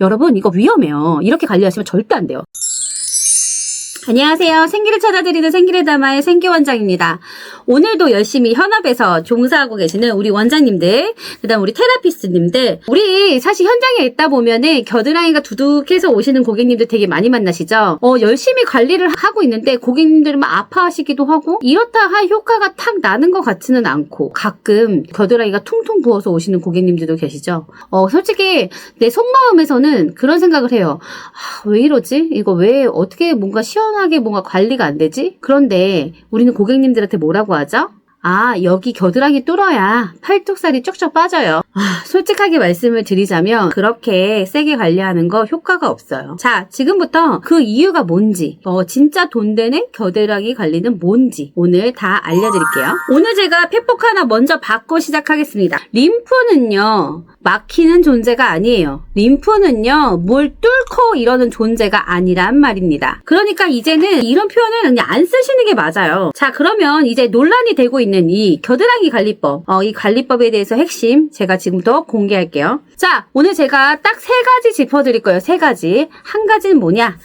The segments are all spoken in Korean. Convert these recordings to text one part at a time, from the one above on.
여러분 이거 위험해요. 이렇게 관리하시면 절대 안 돼요. 안녕하세요. 생기를 찾아드리는 생기를 담아의 생기원장입니다. 오늘도 열심히 현업에서 종사하고 계시는 우리 원장님들, 그 다음 우리 테라피스트님들, 우리 사실 현장에 있다 보면은 겨드랑이가 두둑해서 오시는 고객님들 되게 많이 만나시죠? 열심히 관리를 하고 있는데 고객님들은 막 아파하시기도 하고 이렇다 할 효과가 탁 나는 것 같지는 않고 가끔 겨드랑이가 퉁퉁 부어서 오시는 고객님들도 계시죠? 솔직히 내 속마음에서는 그런 생각을 해요. 왜 이러지? 이거 왜 어떻게 뭔가 시원하게 뭔가 관리가 안 되지? 그런데 우리는 고객님들한테 뭐라고 하죠? 여기 겨드랑이 뚫어야 팔뚝살이 쭉쭉 빠져요. 솔직하게 말씀을 드리자면 그렇게 세게 관리하는 거 효과가 없어요. 자, 지금부터 그 이유가 뭔지, 진짜 돈 되는 겨드랑이 관리는 뭔지 오늘 다 알려드릴게요. 오늘 제가 팩폭 하나 먼저 받고 시작하겠습니다. 림프는요, 막히는 존재가 아니에요. 림프는요, 뭘 뚫고 이러는 존재가 아니란 말입니다. 그러니까 이제는 이런 표현을 그냥 안 쓰시는 게 맞아요. 자, 그러면 이제 논란이 되고 있는 이 겨드랑이 관리법, 이 관리법에 대해서 핵심 제가 지금부터 공개할게요. 자, 오늘 제가 딱 3가지 짚어드릴 거예요. 3가지. 한 가지는 뭐냐?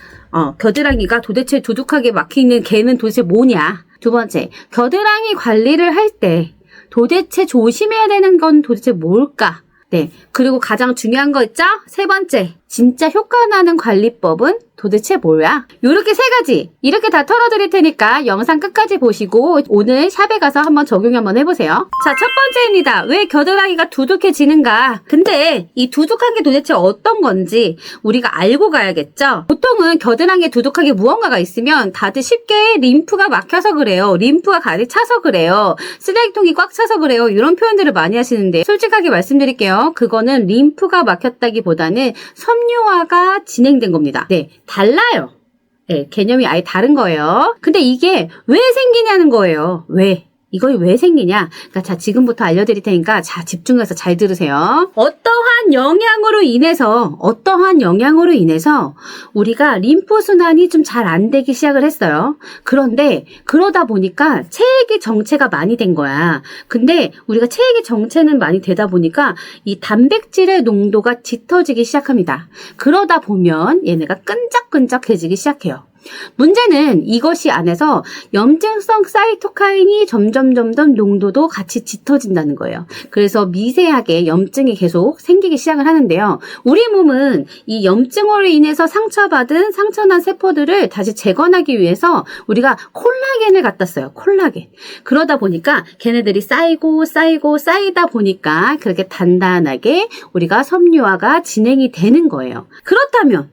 겨드랑이가 도대체 두둑하게 막히는 개는 도대체 뭐냐? 두 번째, 겨드랑이 관리를 할 때 도대체 조심해야 되는 건 도대체 뭘까? 네. 그리고 가장 중요한 거 있죠? 3번째, 진짜 효과 나는 관리법은 도대체 뭐야? 요렇게 3가지 이렇게 다 털어드릴 테니까 영상 끝까지 보시고 오늘 샵에 가서 한번 적용 한번 해보세요. 자, 첫 번째입니다. 왜 겨드랑이가 두둑해지는가? 근데 이 두둑한 게 도대체 어떤 건지 우리가 알고 가야겠죠? 보통은 겨드랑이에 두둑하게 무언가가 있으면 다들 쉽게 림프가 막혀서 그래요. 림프가 가득 차서 그래요. 쓰레기통이 꽉 차서 그래요. 이런 표현들을 많이 하시는데 솔직하게 말씀드릴게요. 그거는 림프가 막혔다기보다는 섬유화가 진행된 겁니다. 네, 달라요. 네, 개념이 아예 다른 거예요. 근데 이게 왜 생기냐는 거예요. 왜? 이걸 왜 생기냐? 그러니까 자, 지금부터 알려드릴 테니까 자, 집중해서 잘 들으세요. 어떠한 영향으로 인해서 우리가 림프순환이 좀 잘 안 되기 시작을 했어요. 그런데 그러다 보니까 체액의 정체가 많이 된 거야. 근데 우리가 체액의 정체는 많이 되다 보니까 이 단백질의 농도가 짙어지기 시작합니다. 그러다 보면 얘네가 끈적끈적해지기 시작해요. 문제는 이것이 안에서 염증성 사이토카인이 점점 농도도 같이 짙어진다는 거예요. 그래서 미세하게 염증이 계속 생기기 시작을 하는데요. 우리 몸은 이 염증으로 인해서 상처난 세포들을 다시 재건하기 위해서 우리가 콜라겐을 갖다 써요. 콜라겐. 그러다 보니까 걔네들이 쌓이다 보니까 그렇게 단단하게 우리가 섬유화가 진행이 되는 거예요. 그렇다면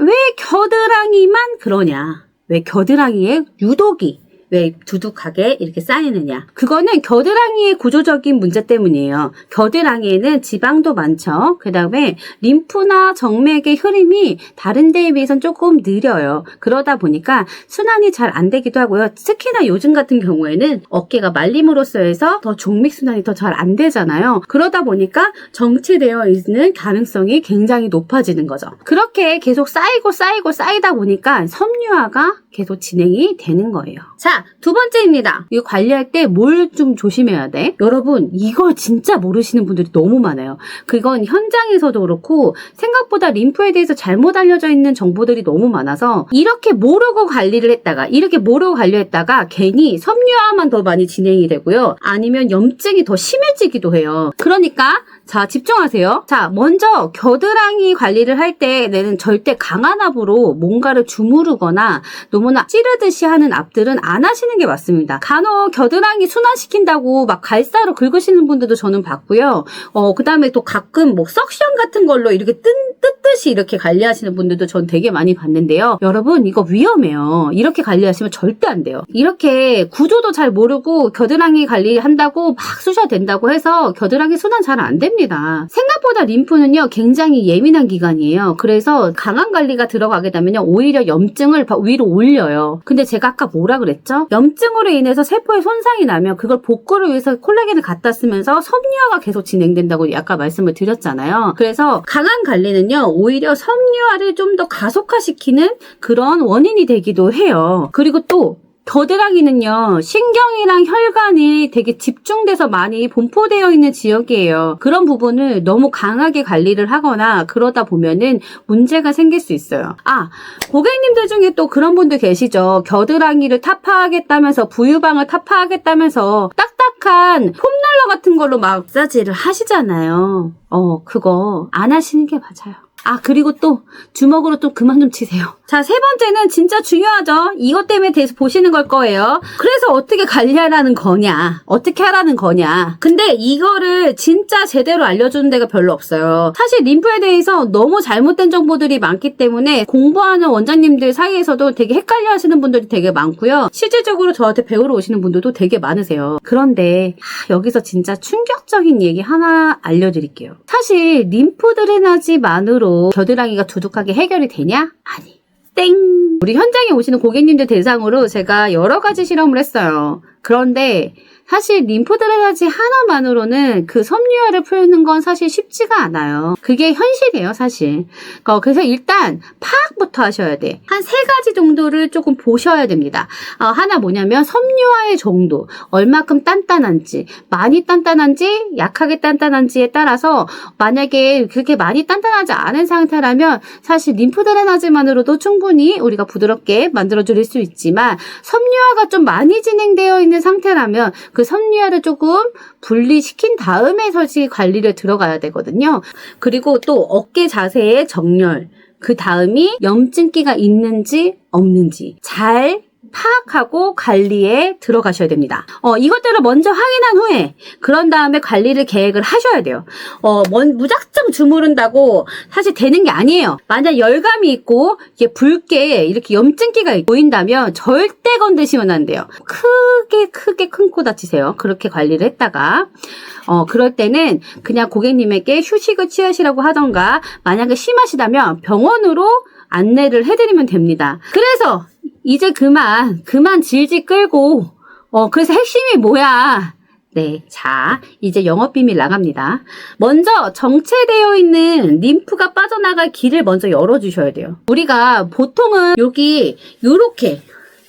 왜 겨드랑이만 그러냐? 왜 겨드랑이에 유독이 왜 두둑하게 이렇게 쌓이느냐? 그거는 겨드랑이의 구조적인 문제 때문이에요. 겨드랑이에는 지방도 많죠. 그 다음에 림프나 정맥의 흐름이 다른 데에 비해서는 조금 느려요. 그러다 보니까 순환이 잘 안 되기도 하고요. 특히나 요즘 같은 경우에는 어깨가 말림으로써 해서 더 종맥순환이 더 잘 안 되잖아요. 그러다 보니까 정체되어 있는 가능성이 굉장히 높아지는 거죠. 그렇게 계속 쌓이다 보니까 섬유화가 계속 진행이 되는 거예요. 자, 두 번째입니다. 이거 관리할 때 뭘 좀 조심해야 돼? 여러분, 이걸 진짜 모르시는 분들이 너무 많아요. 그건 현장에서도 그렇고 생각보다 림프에 대해서 잘못 알려져 있는 정보들이 너무 많아서 이렇게 모르고 관리했다가 괜히 섬유화만 더 많이 진행이 되고요. 아니면 염증이 더 심해지기도 해요. 그러니까 자, 집중하세요. 자, 먼저 겨드랑이 관리를 할 때 내는 절대 강한 압으로 뭔가를 주무르거나 너무나 찌르듯이 하는 압들은 안 하시는 게 맞습니다. 간혹 겨드랑이 순환시킨다고 막 갈사로 긁으시는 분들도 저는 봤고요. 그 다음에 또 가끔 뭐 석션 같은 걸로 이렇게 뜯듯이 이렇게 관리하시는 분들도 전 되게 많이 봤는데요. 여러분, 이거 위험해요. 이렇게 관리하시면 절대 안 돼요. 이렇게 구조도 잘 모르고 겨드랑이 관리한다고 막 쑤셔야 된다고 해서 겨드랑이 순환 잘 안 됩니다. 생각보다 림프는요, 굉장히 예민한 기관이에요. 그래서 강한 관리가 들어가게 되면요, 오히려 염증을 위로 올려요. 근데 제가 아까 뭐라 그랬죠? 염증으로 인해서 세포에 손상이 나면 그걸 복구를 위해서 콜라겐을 갖다 쓰면서 섬유화가 계속 진행된다고 아까 말씀을 드렸잖아요. 그래서 강한 관리는요, 오히려 섬유화를 좀 더 가속화시키는 그런 원인이 되기도 해요. 그리고 또 겨드랑이는요, 신경이랑 혈관이 되게 집중돼서 많이 분포되어 있는 지역이에요. 그런 부분을 너무 강하게 관리를 하거나 그러다 보면은 문제가 생길 수 있어요. 고객님들 중에 또 그런 분들 계시죠. 겨드랑이를 타파하겠다면서, 부유방을 타파하겠다면서 딱딱한 폼롤러 같은 걸로 마사지를 하시잖아요. 그거 안 하시는 게 맞아요. 그리고 또 주먹으로 좀 그만 좀 치세요. 자, 세 번째는 진짜 중요하죠. 이것 때문에 대해서 보시는 걸 거예요. 그래서 어떻게 관리하라는 거냐, 어떻게 하라는 거냐. 근데 이거를 진짜 제대로 알려주는 데가 별로 없어요. 사실 림프에 대해서 너무 잘못된 정보들이 많기 때문에 공부하는 원장님들 사이에서도 되게 헷갈려 하시는 분들이 되게 많고요. 실질적으로 저한테 배우러 오시는 분들도 되게 많으세요. 그런데 여기서 진짜 충격적인 얘기 하나 알려드릴게요. 사실 림프 드레나지만으로 겨드랑이가 두둑하게 해결이 되냐? 아니. 땡! 우리 현장에 오시는 고객님들 대상으로 제가 여러 가지 실험을 했어요. 그런데 사실 림프 드레나지 하나만으로는 그 섬유화를 풀는 건 사실 쉽지가 않아요. 그게 현실이에요, 사실. 그래서 일단 파악부터 하셔야 돼. 한 3가지 정도를 조금 보셔야 됩니다. 하나 뭐냐면 섬유화의 정도, 얼마큼 단단한지, 많이 단단한지, 약하게 단단한지에 따라서 만약에 그렇게 많이 단단하지 않은 상태라면 사실 림프 드레나지만으로도 충분히 우리가 부드럽게 만들어줄 수 있지만 섬유화가 좀 많이 진행되어 있는 상태라면 그 섬유화를 조금 분리시킨 다음에 솔직히 관리를 들어가야 되거든요. 그리고 또 어깨 자세의 정렬, 그 다음이 염증기가 있는지 없는지 잘 파악하고 관리에 들어가셔야 됩니다. 이것들을 먼저 확인한 후에 그런 다음에 관리를 계획을 하셔야 돼요. 무작정 주무른다고 사실 되는 게 아니에요. 만약 열감이 있고 이게 붉게 이렇게 염증기가 보인다면 절대 건드시면 안 돼요. 크게 큰 코 다치세요. 그렇게 관리를 했다가 그럴 때는 그냥 고객님에게 휴식을 취하시라고 하던가, 만약에 심하시다면 병원으로 안내를 해드리면 됩니다. 그래서 이제 그만 질질 끌고, 그래서 핵심이 뭐야? 네, 자, 이제 영업비밀 나갑니다. 먼저 정체되어 있는 림프가 빠져나갈 길을 먼저 열어주셔야 돼요. 우리가 보통은 여기 요렇게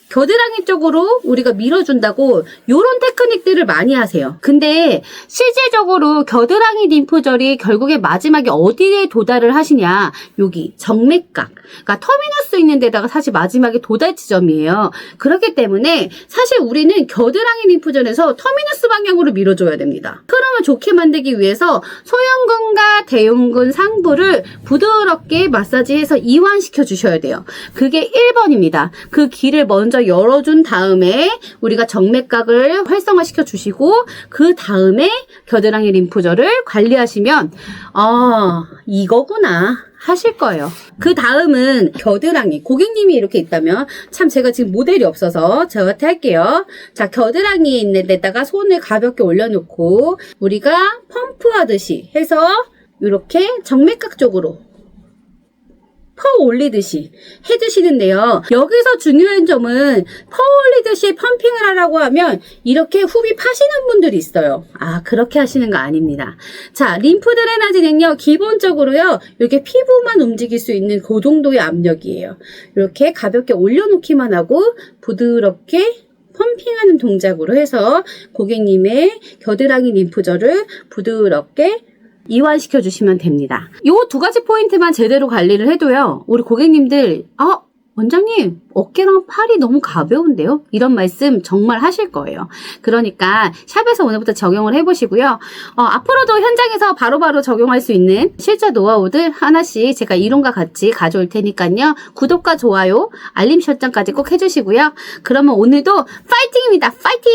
겨드랑이 쪽으로 우리가 밀어준다고 요런 테크닉들을 많이 하세요. 근데 실질적으로 겨드랑이 림프절이 결국에 마지막에 어디에 도달을 하시냐, 여기 정맥각, 그러니까 터미너스 있는 데다가 사실 마지막에 도달 지점이에요. 그렇기 때문에 사실 우리는 겨드랑이 림프절에서 터미너스 방향으로 밀어줘야 됩니다. 흐름을 좋게 만들기 위해서 소형근과 대흉근 상부를 부드럽게 마사지해서 이완시켜 주셔야 돼요. 그게 1번입니다. 그 길을 먼저 열어준 다음에 우리가 정맥각을 활성화시켜 주시고 그 다음에 겨드랑이 림프절을 관리하시면 이거구나 하실 거예요. 그 다음은 겨드랑이, 고객님이 이렇게 있다면, 참 제가 지금 모델이 없어서 저한테 할게요. 자, 겨드랑이에 있는 데다가 손을 가볍게 올려놓고 우리가 펌프하듯이 해서 이렇게 정맥각 쪽으로 퍼 올리듯이 해주시는데요. 여기서 중요한 점은 퍼 올리듯이 펌핑을 하라고 하면 이렇게 훅이 파시는 분들이 있어요. 그렇게 하시는 거 아닙니다. 자, 림프 드레나지는요, 기본적으로요, 이렇게 피부만 움직일 수 있는 그 정도의 압력이에요. 이렇게 가볍게 올려놓기만 하고 부드럽게 펌핑하는 동작으로 해서 고객님의 겨드랑이 림프절을 부드럽게 이완시켜 주시면 됩니다. 요 2가지 포인트만 제대로 관리를 해도요, 우리 고객님들 원장님 어깨랑 팔이 너무 가벼운데요? 이런 말씀 정말 하실 거예요. 그러니까 샵에서 오늘부터 적용을 해보시고요. 앞으로도 현장에서 바로바로 적용할 수 있는 실제 노하우들 하나씩 제가 이론과 같이 가져올 테니까요. 구독과 좋아요, 알림 설정까지 꼭 해주시고요. 그러면 오늘도 파이팅입니다. 파이팅!